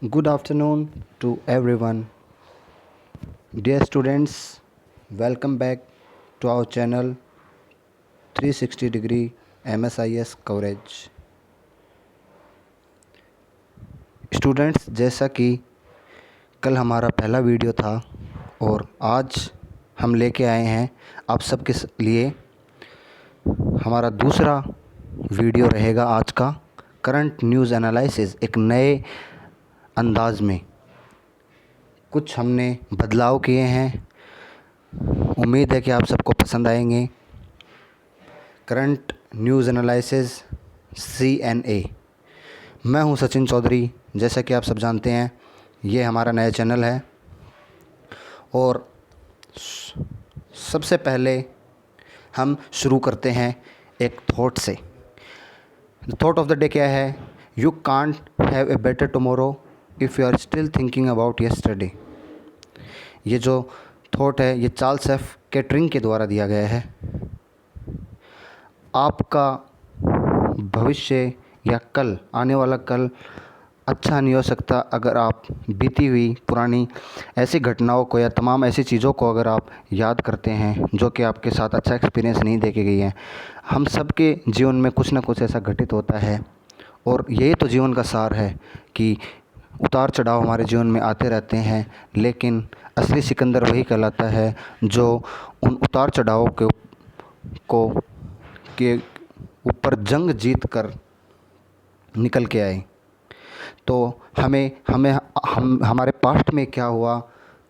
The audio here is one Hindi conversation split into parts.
Good afternoon to everyone. Dear students, welcome back to our channel 360 degree MSIS coverage. Students, जैसा कि कल हमारा पहला वीडियो था और आज हम लेके आए हैं आप सबके लिए हमारा दूसरा वीडियो रहेगा आज का करंट न्यूज़ एनालिसिस एक नए अंदाज में। कुछ हमने बदलाव किए हैं, उम्मीद है कि आप सबको पसंद आएंगे। Current news analysis CNA। मैं हूं सचिन चौधरी। जैसा कि आप सब जानते हैं, ये हमारा नया चैनल है और सबसे पहले हम शुरू करते हैं एक थॉट से। थॉट ऑफ द डे क्या है? You can't have a better tomorrow if you are still thinking about yesterday. ये जो थॉट है ये चार्ल्स एफ केटरिंग के द्वारा दिया गया है। आपका भविष्य या कल, आने वाला कल अच्छा नहीं हो सकता अगर आप बीती हुई पुरानी ऐसी घटनाओं को या तमाम ऐसी चीज़ों को अगर आप याद करते हैं जो कि आपके साथ अच्छा एक्सपीरियंस नहीं देके गई हैं। हम सब के जीवन में कुछ ना कुछ ऐसा घटित होता है और यही तो जीवन का सार है कि उतार चढ़ाव हमारे जीवन में आते रहते हैं, लेकिन असली सिकंदर वही कहलाता है जो उन उतार चढ़ावों के ऊपर जंग जीत कर निकल के आए। तो हमें हमें हम हमारे पास्ट में क्या हुआ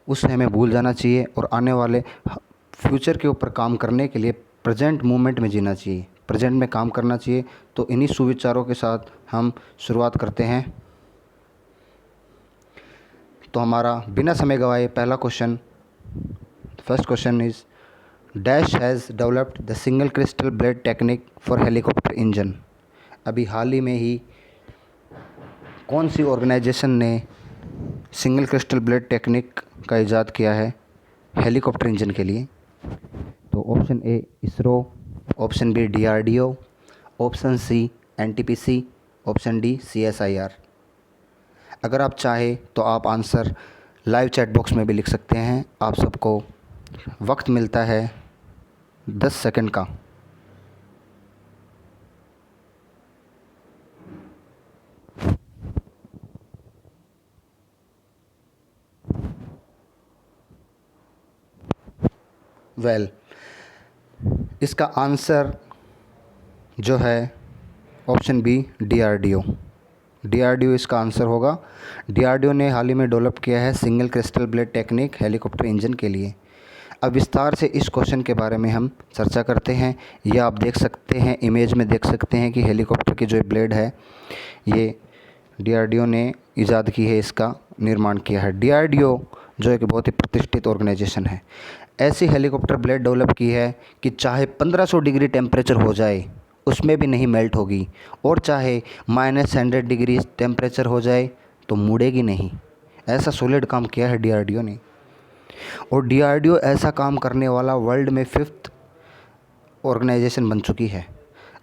उसे हमें भूल जाना चाहिए और आने वाले फ्यूचर के ऊपर काम करने के लिए प्रेजेंट मोमेंट में जीना चाहिए, प्रेजेंट में काम करना चाहिए। तो इन्हीं सुविचारों के साथ हम शुरुआत करते हैं। तो हमारा बिना समय गवाए पहला question, first question is dash has developed the single crystal blade technique for helicopter engine. अभी हाल ही में ही कौन सी ऑर्गेनाइजेशन ने सिंगल क्रिस्टल ब्लेड टेक्निक का इजाद किया है हेलीकॉप्टर इंजन के लिए? तो option A ISRO, option B DRDO, option C NTPC, option D CSIR। अगर आप चाहें तो आप आंसर लाइव चैट बॉक्स में भी लिख सकते हैं। आप सबको वक्त मिलता है 10 सेकंड का। वेल, इसका आंसर जो है ऑप्शन बी DRDO इसका आंसर होगा। DRDO ने हाल ही में डेवलप किया है single crystal blade technique helicopter engine के लिए। अब विस्तार से इस क्वेश्चन के बारे में हम चर्चा करते हैं। यह आप देख सकते हैं, इमेज में देख सकते हैं कि हेलीकॉप्टर की जो ब्लेड है ये DRDO ने ईजाद की है, इसका निर्माण किया है। DRDO जो एक बहुत ही प्रतिष्ठित ऑर्गेनाइजेशन है, ऐसी हेलीकॉप्टर ब्लेड डेवलप की है कि चाहे 1500 डिग्री टेम्परेचर हो जाए उसमें भी नहीं मेल्ट होगी, और चाहे -100 डिग्री टेम्परेचर हो जाए तो मुड़ेगी नहीं। ऐसा सॉलिड काम किया है DRDO ने। और DRDO ऐसा काम करने वाला वर्ल्ड में 5th ऑर्गेनाइजेशन बन चुकी है।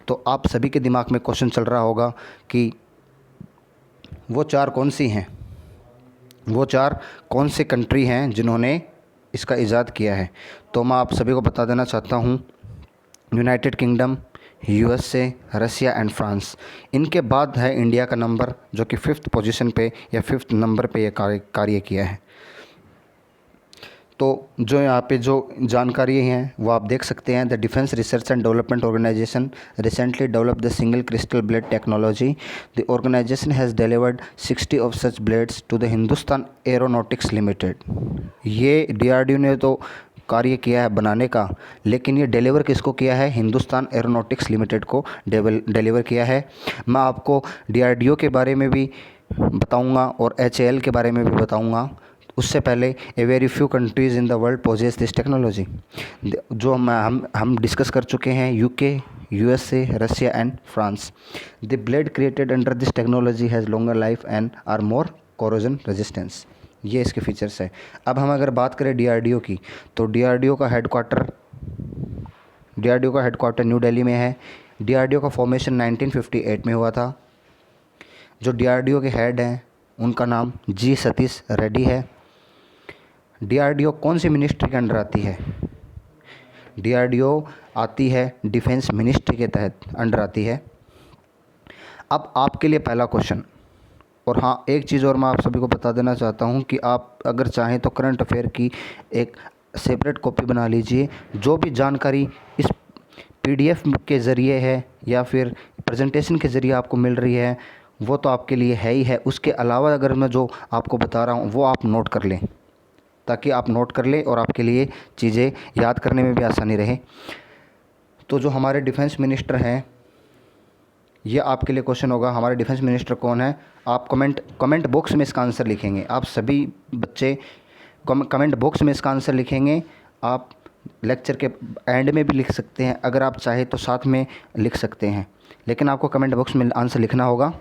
तो आप सभी के दिमाग में क्वेश्चन चल रहा होगा कि वो 4 कौन सी हैं, वो 4 कौन से कंट्री हैं जिन्होंने इसका इजाद किया है। तो मैं आप सभी को बता देना चाहता हूँ, United Kingdom, USA, Russia and France. इनके बाद है इंडिया का नंबर जो कि 5th पोजीशन पे या 5th नंबर पे ये कार्य किया है। तो जो यहाँ पे जो जानकारी हैं वो आप देख सकते हैं। The Defence Research and Development Organisation recently developed the single crystal blade technology. The organisation has delivered 60 of such blades to the Hindustan Aeronautics Limited. ये DRDO ने तो कार्य किया है बनाने का, लेकिन ये डिलीवर किसको किया है? हिंदुस्तान एरोनॉटिक्स लिमिटेड को डिलीवर किया है। मैं आपको DRDO के बारे में भी बताऊंगा और HAL के बारे में भी बताऊंगा। उससे पहले a very few countries in the world possess this technology, जो हम डिस्कस कर चुके हैं। UK, USA, Russia and France. The blade created under this technology has longer life and are more corrosion resistance. ये इसके फीचर्स है। अब हम अगर बात करें DRDO की, तो DRDO का हेडक्वार्टर न्यू दिल्ली में है। DRDO का फॉर्मेशन 1958 में हुआ था। जो DRDO के हेड हैं उनका नाम जी सतीश रेड्डी है। डीआरडीओ कौन सी मिनिस्ट्री के अंडर आती है? डीआरडीओ आती है डिफेंस मिनिस्ट्री के तहत अंडर आती है। अब आपके लिए पहला क्वेश्चन, और हाँ एक चीज़ और मैं आप सभी को बता देना चाहता हूँ कि आप अगर चाहें तो करंट अफेयर की एक सेपरेट कॉपी बना लीजिए। जो भी जानकारी इस पीडीएफ के ज़रिए है या फिर प्रेजेंटेशन के ज़रिए आपको मिल रही है वो तो आपके लिए है ही है, उसके अलावा अगर मैं जो आपको बता रहा हूँ वो आप नोट कर लें, ताकि आप नोट कर लें और आपके लिए चीज़ें याद करने में भी आसानी रहे। तो जो हमारे डिफेंस मिनिस्टर हैं, ये आपके लिए क्वेश्चन होगा, हमारे डिफेंस मिनिस्टर कौन है? आप कमेंट बॉक्स में इसका आंसर लिखेंगे। आप सभी बच्चे कमेंट बॉक्स में इसका आंसर लिखेंगे। आप लेक्चर के एंड में भी लिख सकते हैं, अगर आप चाहे तो साथ में लिख सकते हैं, लेकिन आपको कमेंट बॉक्स में आंसर लिखना होगा।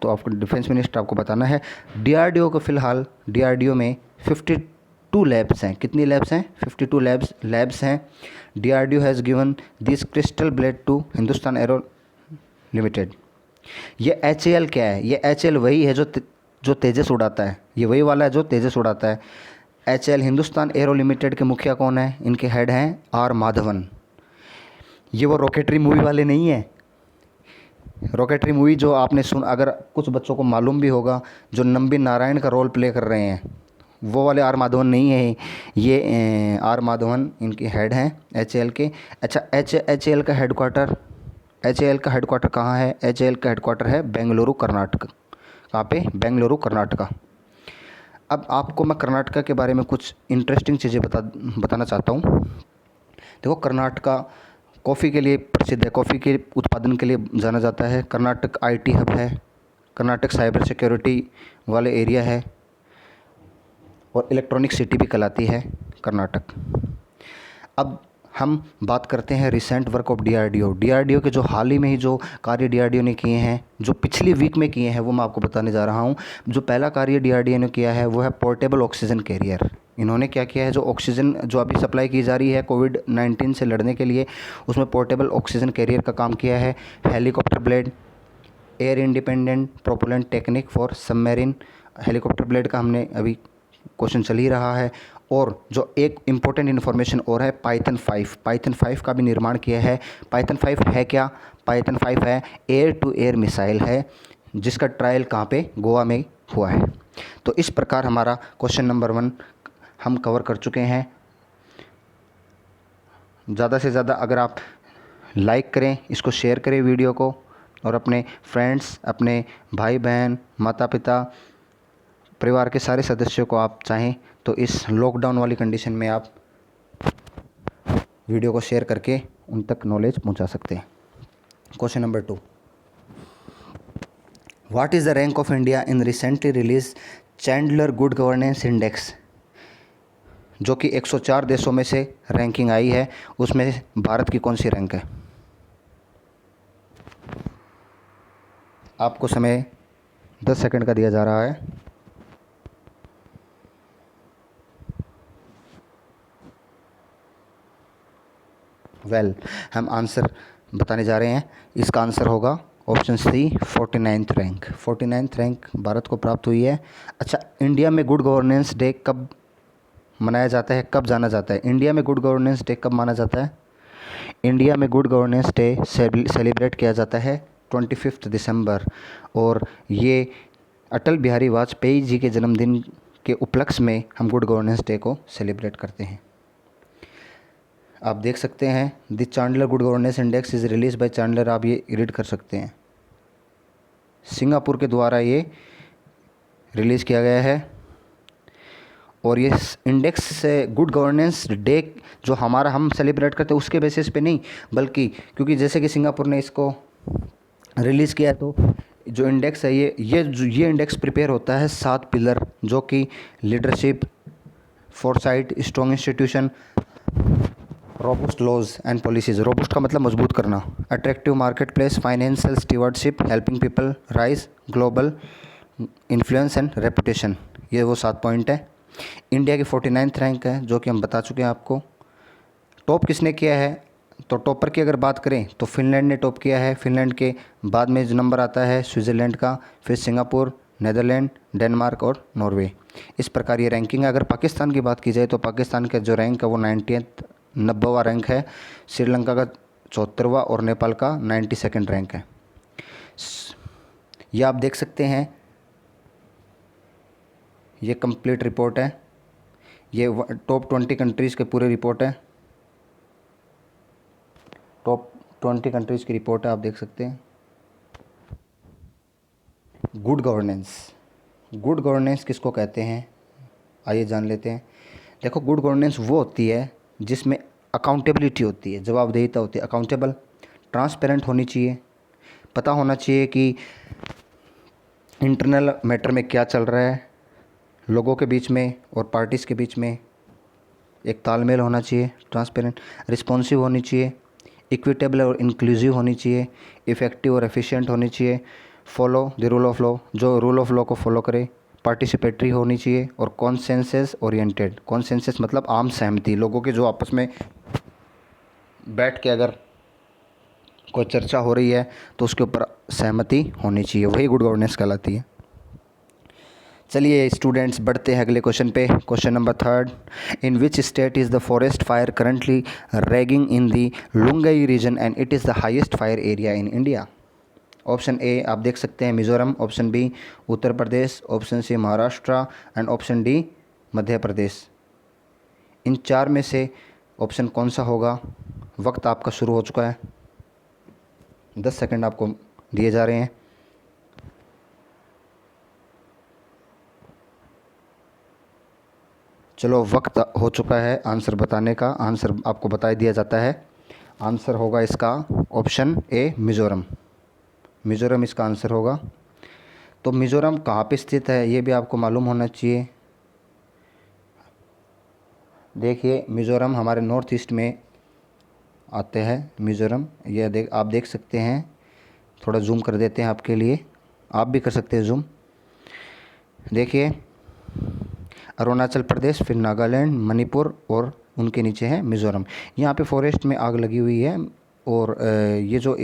तो आपको डिफेंस मिनिस्टर आपको बताना है। डीआरडीओ को फ़िलहाल डीआरडीओ में 52 लैब्स हैं। कितनी लैब्स हैं? 52 लैब्स हैं। DRDO has given this crystal blade to Hindustan aero limited. ये HAL क्या है? ये HAL वही है जो तेजस उड़ाता है, ये वही वाला है जो तेजस उड़ाता है। HAL हिंदुस्तान एरो लिमिटेड के मुखिया कौन है? इनके हेड हैं R माधवन। ये वो रॉकेटरी मूवी वाले नहीं है। रॉकेटरी मूवी जो आपने अगर कुछ बच्चों को मालूम भी होगा, जो नंबी नारायण का रोल प्ले कर रहे हैं, वो वाले R माधवन नहीं है। ये R माधवन इनके हेड हैं HAL के। अच्छा, HAL का हेडक्वार्टर कहाँ है? HAL का हेडक्वार्टर है बेंगलुरु कर्नाटक। कहाँ पे? बेंगलुरु कर्नाटका। अब आपको मैं कर्नाटका के बारे में कुछ इंटरेस्टिंग चीज़ें बताना चाहता हूँ। देखो, कर्नाटका कॉफ़ी के लिए प्रसिद्ध है, कॉफ़ी के उत्पादन के लिए जाना जाता है। कर्नाटक IT हब है, कर्नाटक साइबर सिक्योरिटी वाले एरिया है, और इलेक्ट्रॉनिक सिटी भी कहलाती है कर्नाटक। अब हम बात करते हैं रिसेंट वर्क ऑफ डीआरडीओ के जो हाल ही में ही जो कार्य डीआरडीओ ने किए हैं, जो पिछली वीक में किए हैं, वो मैं आपको बताने जा रहा हूँ। जो पहला कार्य डीआरडीओ ने किया है वो है पोर्टेबल ऑक्सीजन कैरियर। इन्होंने क्या किया है, जो ऑक्सीजन जो अभी सप्लाई की जा रही है कोविड-19 से लड़ने के लिए, उसमें पोर्टेबल ऑक्सीजन कैरियर का काम किया है। Helicopter blade, air independent propellant technique for submarine, helicopter blade का हमने अभी क्वेश्चन चल ही रहा है। और जो एक इम्पोर्टेंट इन्फॉर्मेशन और है, पाइथन 5 का भी निर्माण किया है। पाइथन 5 है क्या? पाइथन 5 है एयर टू एयर मिसाइल है, जिसका ट्रायल कहाँ पे? गोवा में हुआ है। तो इस प्रकार हमारा क्वेश्चन नंबर 1 हम कवर कर चुके हैं। ज़्यादा से ज़्यादा अगर आप लाइक करें, इसको शेयर करें वीडियो को, और अपने फ्रेंड्स, अपने भाई बहन, माता पिता, परिवार के सारे सदस्यों को आप चाहें तो इस लॉकडाउन वाली कंडीशन में आप वीडियो को शेयर करके उन तक नॉलेज पहुंचा सकते हैं। Question number 2, what is the rank of India in recently release Chandler good governance index? जो कि 104 देशों में से रैंकिंग आई है, उसमें भारत की कौन सी रैंक है? आपको समय 10 सेकंड का दिया जा रहा है। हम आंसर बताने जा रहे हैं। इसका आंसर होगा option C, 49th rank. 49th rank भारत को प्राप्त हुई है। अच्छा, इंडिया में गुड गवर्नेंस डे कब मनाया जाता है, कब जाना जाता है? इंडिया में गुड गवर्नेंस डे कब माना जाता है? इंडिया में गुड गवर्नेंस डे सेलिब्रेट किया जाता है 25 दिसंबर, और ये अटल बिहारी वाजपेयी जी के जन्मदिन के उपलक्ष्य में हम गुड गवर्नेंस डे को सेलिब्रेट करते हैं। आप देख सकते हैं, the Chandler good governance index is release by Chandler. आप ये रीड कर सकते हैं, सिंगापुर के द्वारा ये रिलीज़ किया गया है। और ये इंडेक्स से गुड गवर्नेंस डे जो हम सेलिब्रेट करते हैं उसके बेसिस पे नहीं, बल्कि क्योंकि जैसे कि सिंगापुर ने इसको रिलीज़ किया है, तो जो इंडेक्स है ये इंडेक्स प्रिपेयर होता है 7 पिलर, जो कि leadership, foresight, strong institution, robust laws and policies. Robust का मतलब मजबूत करना, attractive market place, financial stewardship, helping people rise, global influence and reputation. ये वो 7 पॉइंट है। इंडिया की 49th रैंक है, जो कि हम बता चुके हैं आपको। टॉप किसने किया है? तो टॉपर की अगर बात करें तो फिनलैंड ने टॉप किया है। फिनलैंड के बाद में जो नंबर आता है स्विट्ज़रलैंड का, फिर सिंगापुर, नेदरलैंड, डेनमार्क और नॉर्वे। इस प्रकार ये रैंकिंग है। अगर पाकिस्तान की बात की जाए तो पाकिस्तान का जो रैंक है वो 90वां रैंक है, श्रीलंका का 74वां और नेपाल का 92nd रैंक है। ये आप देख सकते हैं, ये कंप्लीट रिपोर्ट है, ये टॉप 20 कंट्रीज़ के पूरे रिपोर्ट है, टॉप 20 कंट्रीज़ की रिपोर्ट है, आप देख सकते हैं। गुड गवर्नेंस, गुड गवर्नेंस किसको कहते हैं, आइए जान लेते हैं। देखो, गुड गवर्नेंस वो होती है जिसमें अकाउंटेबिलिटी होती है, जवाबदेहिता होती है, अकाउंटेबल, ट्रांसपेरेंट होनी चाहिए, पता होना चाहिए कि इंटरनल मैटर में क्या चल रहा है, लोगों के बीच में और पार्टीज़ के बीच में एक तालमेल होना चाहिए, ट्रांसपेरेंट, रिस्पॉन्सिव होनी चाहिए, इक्विटेबल और इंक्लूसिव होनी चाहिए, इफ़ेक्टिव और एफिशिएंट होनी चाहिए, follow the rule of law, जो रूल ऑफ लॉ को फॉलो करे, पार्टिसिपेटरी होनी चाहिए और कॉन्सेंसस ओरिएंटेड। कॉन्सेंसस मतलब आम सहमति, लोगों के जो आपस में बैठ के अगर कोई चर्चा हो रही है तो उसके ऊपर सहमति होनी चाहिए, वही गुड गवर्नेंस कहलाती है। चलिए स्टूडेंट्स, बढ़ते हैं अगले क्वेश्चन पे। Question number 3, in which state is the forest fire currently raging in the Lunglei region and it is the highest fire area in India. Option A आप देख सकते हैं Mizoram, option B Uttar Pradesh, option C Maharashtra and option D Madhya Pradesh. इन 4 में से ऑप्शन कौन सा होगा? वक्त आपका शुरू हो चुका है, 10 सेकंड आपको दिए जा रहे हैं। चलो, वक्त हो चुका है आंसर बताने का। आंसर आपको बता दिया जाता है। आंसर होगा इसका ऑप्शन ए मिज़ोरम। मिज़ोरम इसका आंसर होगा। तो मिज़ोरम कहाँ पे स्थित है ये भी आपको मालूम होना चाहिए। देखिए, मिज़ोरम हमारे नॉर्थ ईस्ट में आते हैं। मिज़ोरम ये आप देख सकते हैं, थोड़ा जूम कर देते हैं आपके लिए, आप भी कर सकते हैं जूम। देखिए, अरुणाचल प्रदेश, फिर नागालैंड, मणिपुर और उनके नीचे है मिज़ोरम। यहाँ पे फॉरेस्ट में आग लगी हुई है और ये जो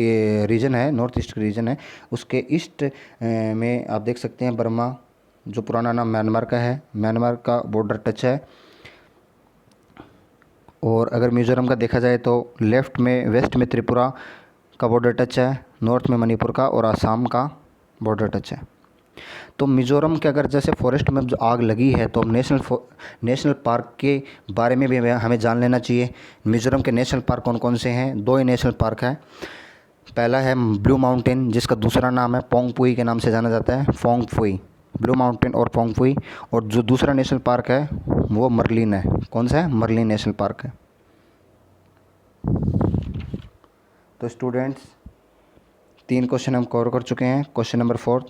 रीजन है, नॉर्थ ईस्ट रीजन है, उसके ईस्ट में आप देख सकते हैं बर्मा, जो पुराना नाम म्यांमार का है, म्यांमार का बॉर्डर टच है। और अगर मिज़ोरम का देखा जाए तो लेफ़्ट में वेस्ट में त्रिपुरा का बॉर्डर टच है, नॉर्थ में मणिपुर का और आसाम का बॉर्डर टच है। तो मिज़ोरम के अगर जैसे फॉरेस्ट में जो आग लगी है तो नेशनल पार्क के बारे में भी हमें जान लेना चाहिए। मिज़ोरम के नेशनल पार्क कौन कौन से हैं? 2 ही नेशनल पार्क है। पहला है ब्लू माउंटेन, जिसका दूसरा नाम है पोंगपुई के नाम से जाना जाता है, पोंगपुई, ब्लू माउंटेन और पोंगपुई। और जो दूसरा नेशनल पार्क है वो मर्लिन है। कौन सा है? मर्लिन नेशनल पार्क है। तो स्टूडेंट्स, 3 क्वेश्चन हम कवर कर चुके हैं। Question number 4,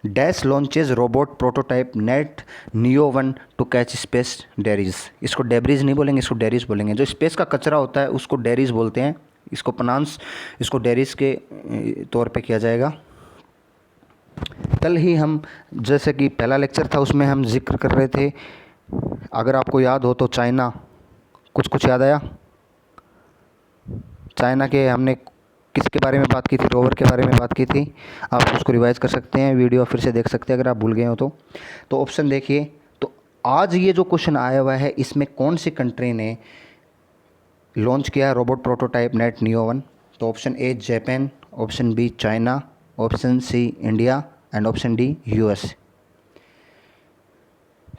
dash launches robot prototype net neo 1 to catch space debris. इसको डेब्रीज नहीं बोलेंगे, इसको डेरीज बोलेंगे। जो स्पेस का कचरा होता है उसको डेरीज बोलते हैं, इसको प्रोनाउंस इसको डेरीज के तौर पे किया जाएगा। कल ही हम, जैसे कि पहला लेक्चर था उसमें हम जिक्र कर रहे थे, अगर आपको याद हो तो चाइना, कुछ याद आया? चाइना के हमने किसके बारे में बात की थी? रोवर के बारे में बात की थी। आप उसको रिवाइज कर सकते हैं, वीडियो फिर से देख सकते हैं अगर आप भूल गए हो तो ऑप्शन देखिए। तो आज ये जो क्वेश्चन आया हुआ है, इसमें कौन सी कंट्री ने लॉन्च किया रोबोट प्रोटोटाइप नेट नियो 1? तो option A Japan, option B China, option C India and option D US.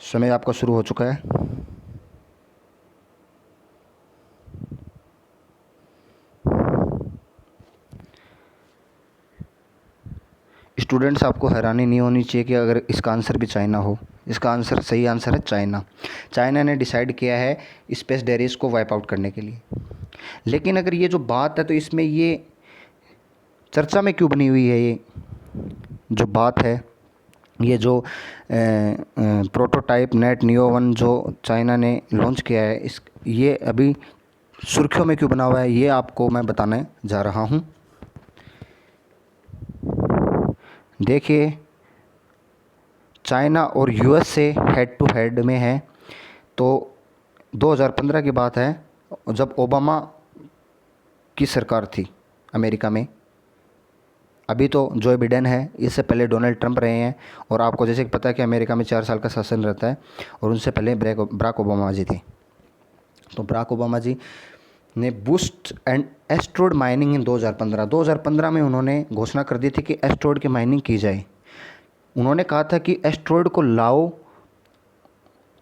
समय आपका शुरू हो चुका है। स्टूडेंट्स, आपको हैरानी नहीं होनी चाहिए कि अगर इसका आंसर भी चाइना हो। इसका आंसर, सही आंसर है चाइना। चाइना ने डिसाइड किया है स्पेस डेरीज को वाइप आउट करने के लिए। लेकिन अगर ये जो बात है तो इसमें ये चर्चा में क्यों बनी हुई है? ये जो बात है, ये जो प्रोटोटाइप नेट नियो 1 जो चाइना ने लॉन्च किया है, ये अभी सुर्खियों में क्यों बना हुआ है, ये आपको मैं बताने जा रहा हूँ। देखिए, चाइना और यूएस से हेड टू हेड में है। तो 2015 की बात है, जब ओबामा की सरकार थी अमेरिका में। अभी तो जो बिडेन है, इससे पहले डोनाल्ड ट्रंप रहे हैं, और आपको जैसे कि पता है कि अमेरिका में 4 साल का शासन रहता है, और उनसे पहले बराक ओबामा जी थे। तो बराक ओबामा जी ने बूस्ट एंड एस्ट्रोड माइनिंग इन 2015 में उन्होंने घोषणा कर दी थी कि एस्ट्रोड की माइनिंग की जाए। उन्होंने कहा था कि एस्ट्रोड को लाओ।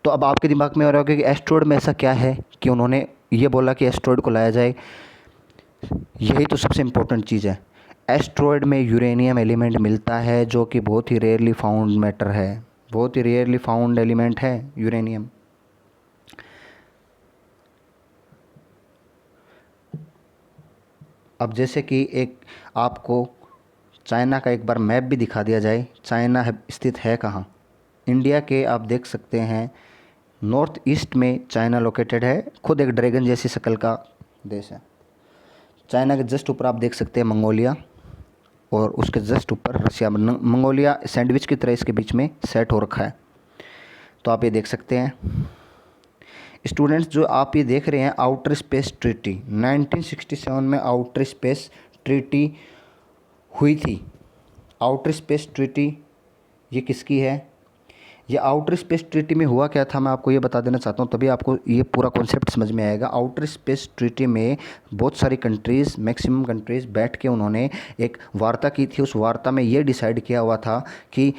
तो अब आपके दिमाग में आ रहा होगा कि एस्ट्रोड में ऐसा क्या है कि उन्होंने ये बोला कि एस्ट्रोड को लाया जाए। यही तो सबसे इम्पोर्टेंट चीज़ है। एस्ट्रॉयड में यूरेनियम एलिमेंट मिलता है, जो कि बहुत ही रेयरली फाउंड मैटर है, बहुत ही रेयरली फाउंड एलिमेंट है यूरेनियम। अब जैसे कि एक आपको चाइना का एक बार मैप भी दिखा दिया जाए, चाइना स्थित है कहाँ। इंडिया के आप देख सकते हैं नॉर्थ ईस्ट में चाइना लोकेटेड है, खुद एक ड्रैगन जैसी शक्ल का देश है। चाइना के जस्ट ऊपर आप देख सकते हैं मंगोलिया, और उसके जस्ट ऊपर रशिया। मंगोलिया सैंडविच की तरह इसके बीच में सेट हो रखा है। तो आप ये देख सकते हैं स्टूडेंट्स, जो आप ये देख रहे हैं आउटर स्पेस ट्रीटी, 1967 में आउटर स्पेस ट्रीटी हुई थी। आउटर स्पेस ट्रीटी ये किसकी है? ये आउटर स्पेस ट्रीटी में हुआ क्या था, मैं आपको ये बता देना चाहता हूँ, तभी आपको ये पूरा कॉन्सेप्ट समझ में आएगा। आउटर स्पेस ट्रीटी में बहुत सारी कंट्रीज़, मैक्सिमम कंट्रीज़ बैठ के उन्होंने एक वार्ता की थी। उस वार्ता में ये डिसाइड किया हुआ था कि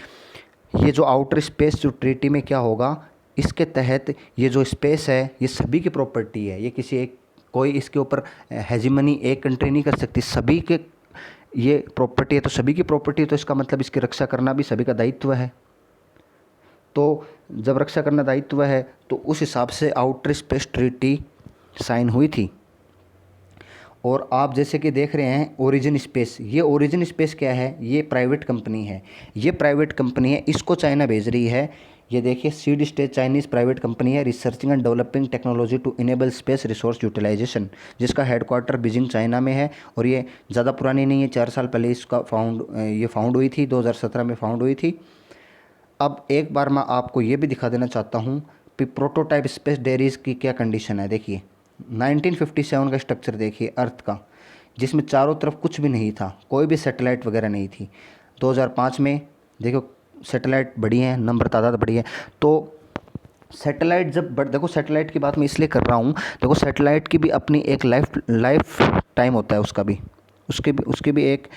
ये जो आउटर स्पेस जो ट्रीटी में क्या होगा, इसके तहत ये जो स्पेस है ये सभी की प्रॉपर्टी है। ये किसी एक कोई इसके ऊपर हेजिमनी एक कंट्री नहीं कर सकती, सभी के ये प्रॉपर्टी है। तो सभी की प्रॉपर्टी है, तो इसका मतलब इसकी रक्षा करना भी सभी का दायित्व है। तो जब रक्षा करना दायित्व है तो उस हिसाब से आउटर स्पेस ट्रीटी साइन हुई थी। और आप जैसे कि देख रहे हैं ओरिजिन स्पेस, ये ओरिजिन स्पेस क्या है? ये प्राइवेट कंपनी है, ये प्राइवेट कंपनी है, इसको चाइना भेज रही है। ये देखिए seed stage Chinese private company है, researching and developing technology to enable space resource utilisation, जिसका हेडक्वार्टर बीजिंग चाइना में है। और ये ज़्यादा पुरानी नहीं है, 4 साल पहले इसका फाउंड हुई थी, 2017 में फाउंड हुई थी। अब एक बार मैं आपको ये भी दिखा देना चाहता हूँ कि प्रोटोटाइप स्पेस डेरीज की क्या कंडीशन है। देखिए 1957 का स्ट्रक्चर देखिए अर्थ का, जिसमें चारों तरफ कुछ भी नहीं था, कोई भी सैटेलाइट वगैरह नहीं थी। 2005 में देखो सैटेलाइट बढ़ी हैं, नंबर तादाद बढ़ी है। तो सैटेलाइट जब देखो सैटेलाइट की बात मैं इसलिए कर रहा हूँ, देखो सैटेलाइट की भी अपनी एक लाइफ टाइम होता है, उसकी भी एक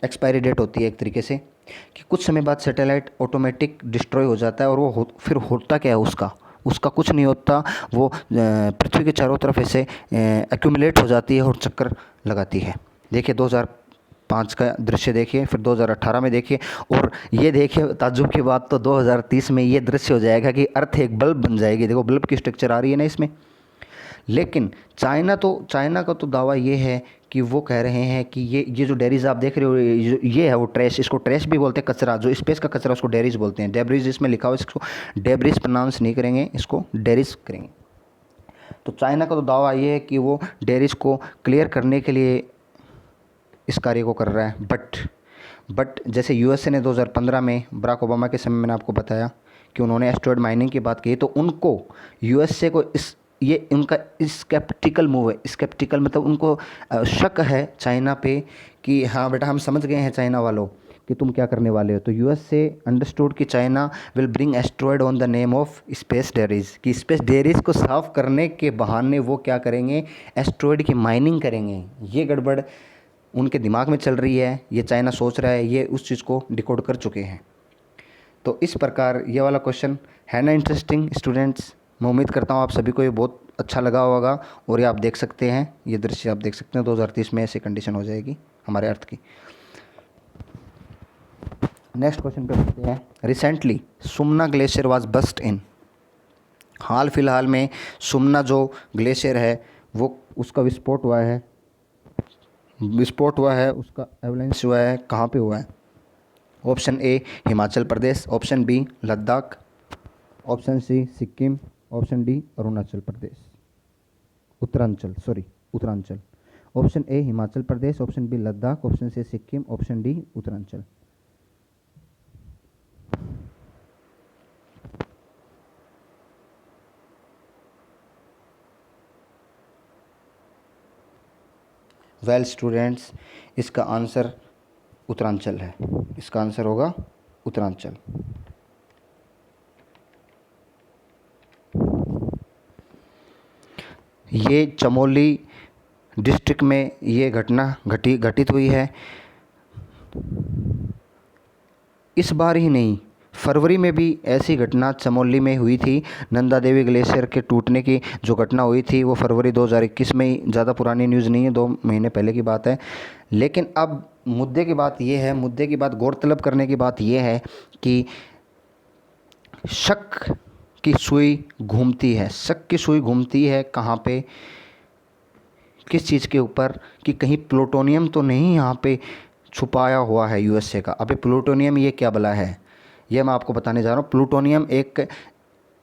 एक्सपायरी डेट होती है एक तरीके से, कि कुछ समय बाद सैटेलाइट ऑटोमेटिक डिस्ट्रॉय हो जाता है। और वो फिर होता क्या है, उसका कुछ नहीं होता, वो पृथ्वी के चारों तरफ ऐसे एक्यूमुलेट हो जाती है और चक्कर लगाती है। देखिए 2005 का दृश्य देखिए, फिर 2018 में देखिए, और ये देखिए ताज्जुब की बात, तो 2030 में ये दृश्य हो जाएगा कि अर्थ एक बल्ब बन जाएगी। देखो बल्ब की स्ट्रक्चर आ रही है ना इसमें। लेकिन चाइना का तो दावा ये है कि वो कह रहे हैं कि ये जो डेरीज आप देख रहे हो, ये है वो ट्रैश, इसको ट्रैश भी बोलते हैं, कचरा, जो स्पेस का कचरा उसको डेरीज बोलते हैं। डेब्रिज इसमें लिखा हुआ है, इसको डेब्रिज प्रोनाउंस नहीं करेंगे, इसको डेरीज करेंगे। तो चाइना का तो दावा ये है कि वो डेरीज को क्लियर करने के लिए इस कार्य को कर रहा है। बट जैसे यूएसए ने 2015 में बराक ओबामा के समय मैंने आपको बताया कि उन्होंने एस्ट्रॉयड माइनिंग की बात की, तो उनको यूएसए को ये उनका स्केप्टिकल मूव है। स्केप्टिकल मतलब उनको शक है चाइना पे कि हाँ बेटा हम समझ गए हैं चाइना वालों कि तुम क्या करने वाले हो। तो यूएसए अंडरस्टूड कि China will bring asteroid on the name of space dairies, कि स्पेस डेरीज को साफ करने के बहाने वो क्या करेंगे, एस्ट्रॉयड की माइनिंग करेंगे। ये गड़बड़ उनके दिमाग में चल रही है, ये चाइना सोच रहा है, ये उस चीज़ को डिकोड कर चुके हैं। तो इस प्रकार ये वाला क्वेश्चन है ना इंटरेस्टिंग स्टूडेंट्स। मैं उम्मीद करता हूँ आप सभी को ये बहुत अच्छा लगा होगा। और ये आप देख सकते हैं, ये दृश्य आप देख सकते हैं, 2030 में ऐसी कंडीशन हो जाएगी हमारे अर्थ की। नेक्स्ट क्वेश्चन पे बढ़ते हैं। Recently Sumna glacier was burst in, हाल फिलहाल में सुमना जो ग्लेशियर है वो उसका विस्फोट हुआ है, उसका एवलेंस हुआ है, कहाँ पे हुआ है? Option A Himachal Pradesh, option B Ladakh, option C Sikkim, option D Arunachal Pradesh, Uttaranchal. Option A Himachal Pradesh, option B Ladakh, option C Sikkim, option D Uttaranchal. Well students, इसका आंसर उत्तरांचल है। इसका आंसर होगा उत्तरांचल। ये चमोली डिस्ट्रिक्ट में ये घटना घटित हुई है। इस बार ही नहीं, फरवरी में भी ऐसी घटना चमोली में हुई थी। नंदा देवी ग्लेशियर के टूटने की जो घटना हुई थी वो फरवरी 2021 में ही, ज़्यादा पुरानी न्यूज़ नहीं है, 2 महीने पहले की बात है। लेकिन अब मुद्दे की बात गौरतलब करने की बात ये है कि शक की सुई घूमती है कहाँ पे, किस चीज़ के ऊपर, कि कहीं प्लूटोनियम तो नहीं यहाँ पे छुपाया हुआ है यूएसए का। अबे प्लूटोनियम ये क्या भला है, ये मैं आपको बताने जा रहा हूँ। प्लूटोनियम एक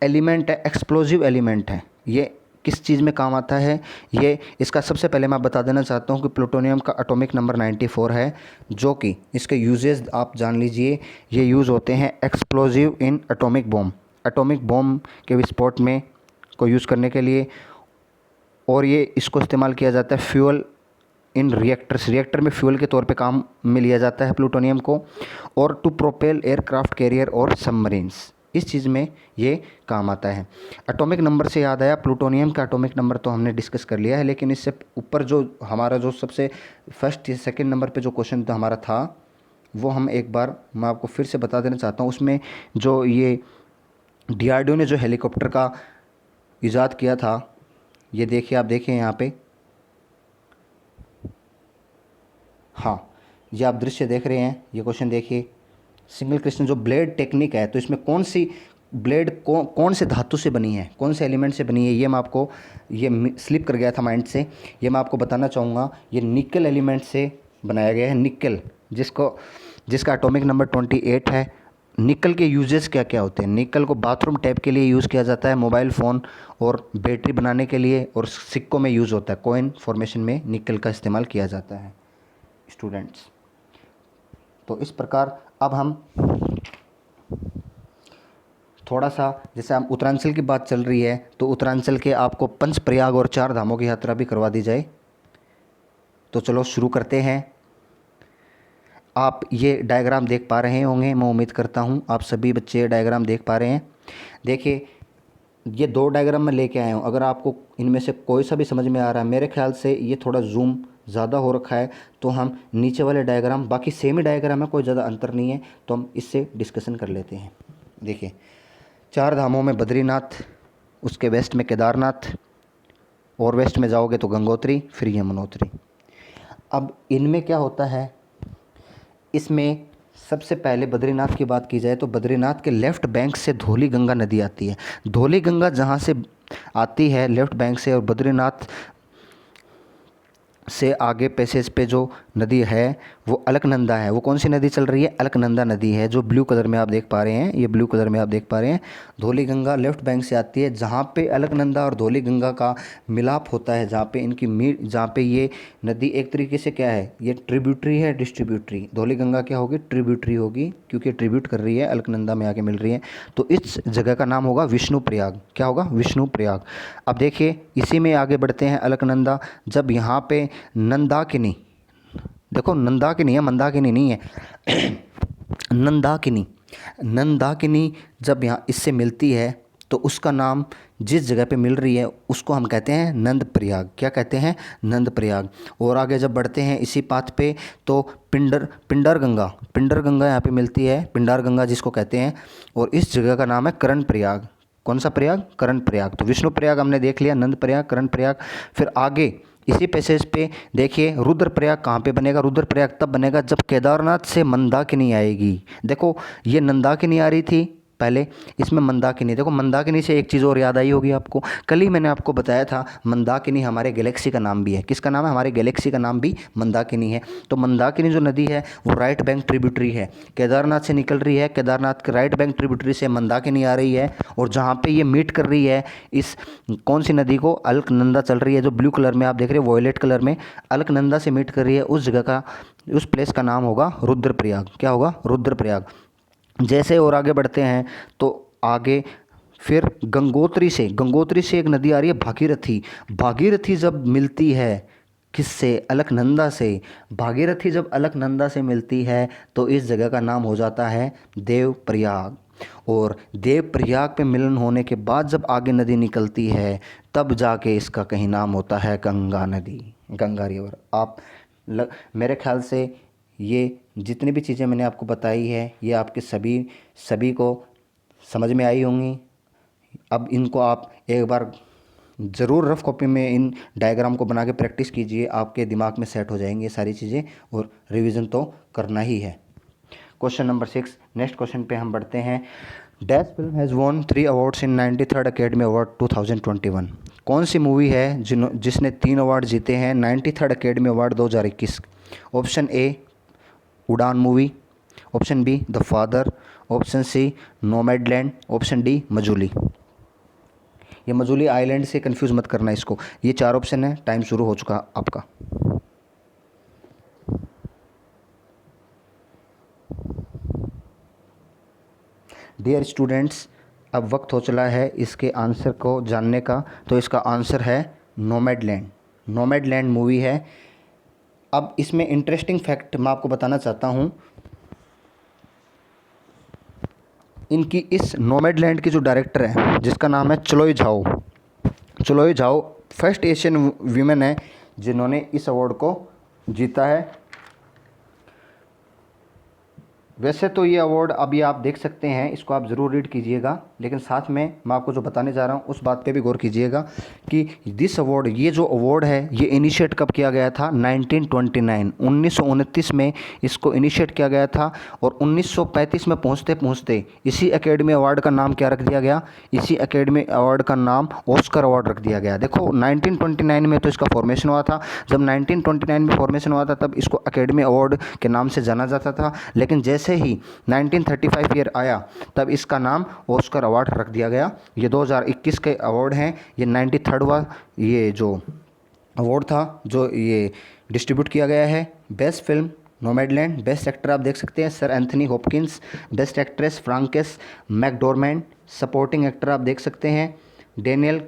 एलिमेंट है, एक्सप्लोजिव एलिमेंट है। ये किस चीज़ में काम आता है, ये इसका सबसे पहले मैं बता देना चाहता हूँ कि प्लूटोनियम का एटॉमिक नंबर 94 है, जो कि इसके यूजेस आप जान लीजिए। ये यूज़ होते हैं एक्सप्लोजिव इन एटॉमिक बॉम्ब के विस्फोट में को यूज़ करने के लिए। और ये इसको इस्तेमाल किया जाता है फ्यूल इन रिएक्टर में फ्यूल के तौर पे काम में लिया जाता है प्लूटोनियम को। और टू प्रोपेल एयरक्राफ्ट कैरियर और सबमरीन्स, इस चीज़ में ये काम आता है। एटॉमिक नंबर से याद आया, प्लूटोनियम का एटॉमिक नंबर तो हमने डिस्कस कर लिया है, लेकिन इससे ऊपर जो हमारा जो सबसे फर्स्ट या सेकेंड नंबर पे जो क्वेश्चन था हमारा था, वो हम एक बार मैं आपको फिर से बता देना चाहता हूँ। उसमें जो ये डीआरडीओ ने जो हेलीकॉप्टर का ईजाद किया था, ये देखिए, आप देखिए यहाँ पे, हाँ, ये आप दृश्य देख रहे हैं, ये क्वेश्चन देखिए। सिंगल क्रिस्टल जो ब्लेड टेक्निक है, तो इसमें कौन सी ब्लेड कौन से धातु से बनी है, कौन से एलिमेंट से बनी है, ये मैं आपको, ये स्लिप कर गया था माइंड से, ये मैं आपको बताना चाहूँगा। ये निकल एलिमेंट से बनाया गया है, निकल, जिसका एटॉमिक नंबर 28 है। निकल के यूजेस क्या क्या होते हैं? निकल को बाथरूम टैप के लिए यूज़ किया जाता है, मोबाइल फ़ोन और बैटरी बनाने के लिए, और सिक्कों में यूज़ होता है। कॉइन फॉर्मेशन में निकल का इस्तेमाल किया जाता है स्टूडेंट्स। तो इस प्रकार अब हम थोड़ा सा, जैसे हम उत्तरांचल की बात चल रही है, तो उत्तरांचल के आपको पंच प्रयाग और 4 धामों की यात्रा भी करवा दी जाए। तो चलो शुरू करते हैं। आप ये डायग्राम देख पा रहे होंगे, मैं उम्मीद करता हूँ आप सभी बच्चे ये डायग्राम देख पा रहे हैं। देखिए, ये 2 डायग्राम मैं लेके आया हूँ। अगर आपको इनमें से कोई सा भी समझ में आ रहा है, मेरे ख्याल से ये थोड़ा जूम ज़्यादा हो रखा है, तो हम नीचे वाले डायग्राम, बाकी सेम ही डायग्राम है, कोई ज़्यादा अंतर नहीं है, तो हम इससे डिस्कशन कर लेते हैं। देखिए, 4 धामों में बद्रीनाथ, उसके वेस्ट में केदारनाथ, और वेस्ट में जाओगे तो गंगोत्री, फिर यमुनोत्री। अब इनमें क्या होता है, इसमें सबसे पहले बद्रीनाथ की बात की जाए तो बद्रीनाथ के लेफ़्ट बैंक से धौली गंगा नदी आती है। धौली गंगा जहाँ से आती है लेफ़्ट बैंक से, और बद्रीनाथ से आगे पैसेज पे जो नदी है वो अलकनंदा है। वो कौन सी नदी चल रही है? अलकनंदा नदी है, जो ब्लू कलर में आप देख पा रहे हैं, ये ब्लू कलर में आप देख पा रहे हैं। धौली गंगा लेफ़्ट बैंक से आती है, जहाँ पे अलकनंदा और धौली गंगा का मिलाप होता है, जहाँ पे ये नदी एक तरीके से क्या है, ये ट्रिब्यूटरी है, डिस्ट्रीब्यूटरी। धौली गंगा क्या होगी? ट्रिब्यूटरी होगी, क्योंकि ट्रिब्यूट कर रही है, अलकनंदा में आके मिल रही है। तो इस जगह का नाम होगा विष्णु प्रयाग। क्या होगा? विष्णु प्रयाग। अब देखिए, इसी में आगे बढ़ते हैं, अलकनंदा। जब यहाँ पे नंदाकिनी, देखो नंदाकिनी है, मंदाकिनी नहीं है नंदाकिनी जब यहाँ इससे मिलती है, तो उसका नाम, जिस जगह पे मिल रही है उसको हम कहते हैं नंद प्रयाग। क्या कहते हैं? नंद प्रयाग। और आगे जब बढ़ते हैं इसी पाथ पे, तो पिंडर गंगा यहाँ पे मिलती है, पिंडार गंगा जिसको कहते हैं, और इस जगह का नाम है कर्ण प्रयाग। कौन सा प्रयाग? कर्ण प्रयाग। तो विष्णु प्रयाग हमने देख लिया, नंद प्रयाग, कर्ण प्रयाग। फिर आगे इसी पैसेज पे देखिए, रुद्रप्रयाग कहाँ पे बनेगा? रुद्रप्रयाग तब बनेगा जब केदारनाथ से मंदाकिनी आएगी। देखो, ये नंदाकिनी आ रही थी पहले, इसमें मंदाकिनी। देखो, मंदाकिनी से एक चीज़ और याद आई होगी आपको, कल ही मैंने आपको बताया था मंदाकिनी हमारे गैलेक्सी का नाम भी है। किसका नाम है? हमारे गैलेक्सी का नाम भी मंदाकिनी है। तो मंदाकिनी जो नदी है वो राइट बैंक ट्रिब्यूटरी है, केदारनाथ से निकल रही है, केदारनाथ के राइट बैंक ट्रिब्यूटरी से मंदाकिनी आ रही है, और जहाँ पे ये मीट कर रही है इस कौन सी नदी को? अलकनंदा चल रही है, जो ब्लू कलर में आप देख रहे हो, वॉयलेट कलर में अलकनंदा से मीट कर रही है, उस जगह का, उस प्लेस का नाम होगा रुद्रप्रयाग। क्या होगा? रुद्रप्रयाग। जैसे और आगे बढ़ते हैं तो आगे फिर गंगोत्री से एक नदी आ रही है भागीरथी। भागीरथी जब मिलती है किससे? अलकनंदा से। भागीरथी जब अलकनंदा से मिलती है तो इस जगह का नाम हो जाता है देवप्रयाग। और देवप्रयाग पे मिलन होने के बाद जब आगे नदी निकलती है तब जाके इसका कहीं नाम होता है गंगा नदी, गंगा रिवर। मेरे ख्याल से ये जितनी भी चीज़ें मैंने आपको बताई है ये आपके सभी सभी को समझ में आई होंगी। अब इनको आप एक बार ज़रूर रफ कॉपी में इन डायग्राम को बना के प्रैक्टिस कीजिए, आपके दिमाग में सेट हो जाएंगी ये सारी चीज़ें, और रिवीजन तो करना ही है। क्वेश्चन नंबर 6, नेक्स्ट क्वेश्चन पे हम बढ़ते हैं। Dash film has won 3 awards in 93rd academy award 2021। कौन सी मूवी है जिसने 3 अवार्ड जीते हैं 93rd academy award 2021? Option A Udaan movie, option B The Father, option C Nomadland, option D Majuli. ये मजूली आइलैंड से कंफ्यूज मत करना इसको। ये 4 ऑप्शन है। टाइम शुरू हो चुका आपका। डियर स्टूडेंट्स, अब वक्त हो चला है इसके आंसर को जानने का। तो इसका आंसर है नोमैडलैंड। नोमैडलैंड मूवी है। अब इसमें इंटरेस्टिंग फैक्ट मैं आपको बताना चाहता हूँ। इनकी इस नोमैडलैंड की जो डायरेक्टर है जिसका नाम है Chloe Zhao, Chloe Zhao first Asian women है जिन्होंने इस अवार्ड को जीता है। वैसे तो ये अवार्ड अभी आप देख सकते हैं, इसको आप ज़रूर रीड कीजिएगा, लेकिन साथ में मैं आपको जो बताने जा रहा हूँ उस बात पे भी गौर कीजिएगा कि दिस अवार्ड, ये जो अवार्ड है ये इनिशिएट कब किया गया था? 1929 1929 में इसको इनिशिएट किया गया था। और 1935 में पहुँचते पहुँचते इसी एकेडमी अवार्ड का नाम क्या रख दिया गया? इसी एकेडमी अवार्ड का नाम ऑस्कर अवार्ड रख दिया गया। देखो 1929 में तो इसका फॉर्मेशन हुआ था। जब 1929 में फॉर्मेशन हुआ था तब इसको एकेडमी अवार्ड के नाम से जाना जाता था, लेकिन जैसे ही 1935 ईयर आया तब इसका नाम ऑस्कर अवार्ड रख दिया गया। ये 2021 के अवार्ड हैं। ये 93वां ये जो अवार्ड था जो ये डिस्ट्रीब्यूट किया गया है। Best film Nomadland, best actor आप देख सकते हैं sir Anthony Hopkins, best actress Frances McDormand, supporting actor आप देख सकते हैं डेनियल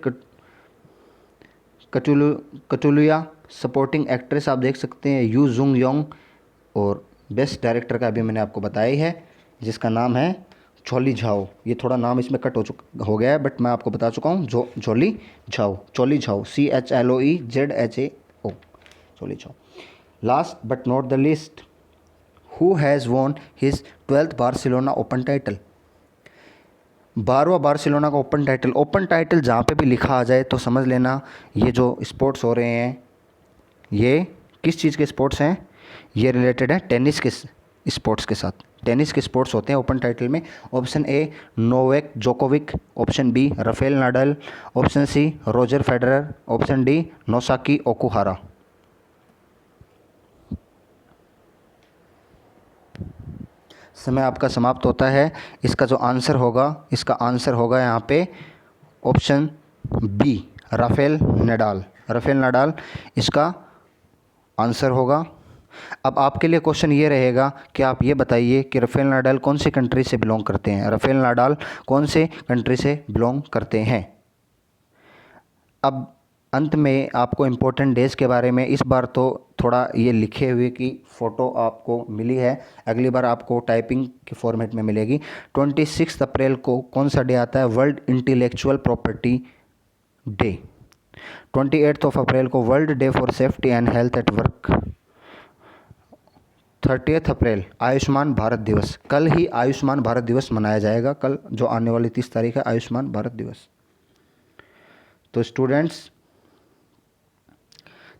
कटुलिया, सपोर्टिंग एक्ट्रेस आप देख सकते हैं यू जुंग योंग, और बेस्ट डायरेक्टर का अभी मैंने आपको बताया ही है जिसका नाम है चोली झाओ। ये थोड़ा नाम इसमें कट हो गया है बट मैं आपको बता चुका हूँ, Chloe Zhao, Chloe Zhao, CHLOEZHAO, Chloe Zhao. Last but not the least, who has won his 12th Barcelona open title? 12वां बार्सिलोना का ओपन टाइटल। ओपन टाइटल जहाँ पे भी लिखा आ जाए तो समझ लेना ये जो स्पोर्ट्स हो रहे हैं ये किस चीज़ के स्पोर्ट्स हैं? ये रिलेटेड है टेनिस के स्पोर्ट्स के साथ। टेनिस के स्पोर्ट्स होते हैं ओपन टाइटल में। Option A Novak Djokovic, option B Rafael Nadal, option C Roger Federer, option D Nozomi Okuhara. समय आपका समाप्त होता है। इसका जो आंसर होगा, इसका आंसर होगा यहाँ पे option B Rafael Nadal. Rafael Nadal इसका आंसर होगा। अब आपके लिए क्वेश्चन ये रहेगा कि आप ये बताइए कि राफेल नाडाल कौन सी कंट्री से बिलोंग करते हैं? राफेल नाडाल कौन से कंट्री से बिलोंग करते हैं? अब अंत में आपको इम्पोर्टेंट डेज़ के बारे में इस बार तो थोड़ा ये लिखे हुए की फ़ोटो आपको मिली है, अगली बार आपको टाइपिंग के फॉर्मेट में मिलेगी। 26 अप्रैल को कौन सा डे आता है? World intellectual property day. 28 अप्रैल को world day for safety and health at work. 30 अप्रैल आयुष्मान भारत दिवस। कल ही आयुष्मान भारत दिवस मनाया जाएगा, कल जो आने वाली 30 तारीख है आयुष्मान भारत दिवस। तो students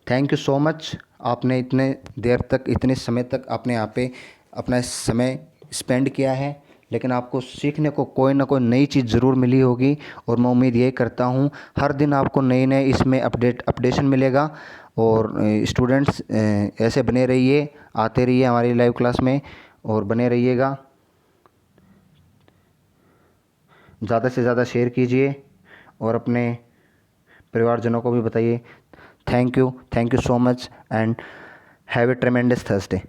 thank you so much, आपने इतने देर तक, इतने समय तक आपने यहाँ पे अपना समय स्पेंड किया है, लेकिन आपको सीखने को कोई ना कोई नई चीज़ ज़रूर मिली होगी। और मैं उम्मीद यही करता हूँ हर दिन आपको नए नए इसमें अपडेशन मिलेगा। और स्टूडेंट्स ऐसे बने रहिए, आते रहिए हमारी लाइव क्लास में और बने रहिएगा। ज़्यादा से ज़्यादा शेयर कीजिए और अपने परिवारजनों को भी बताइए। Thank you so much and have a ट्रेमेंडस Thursday.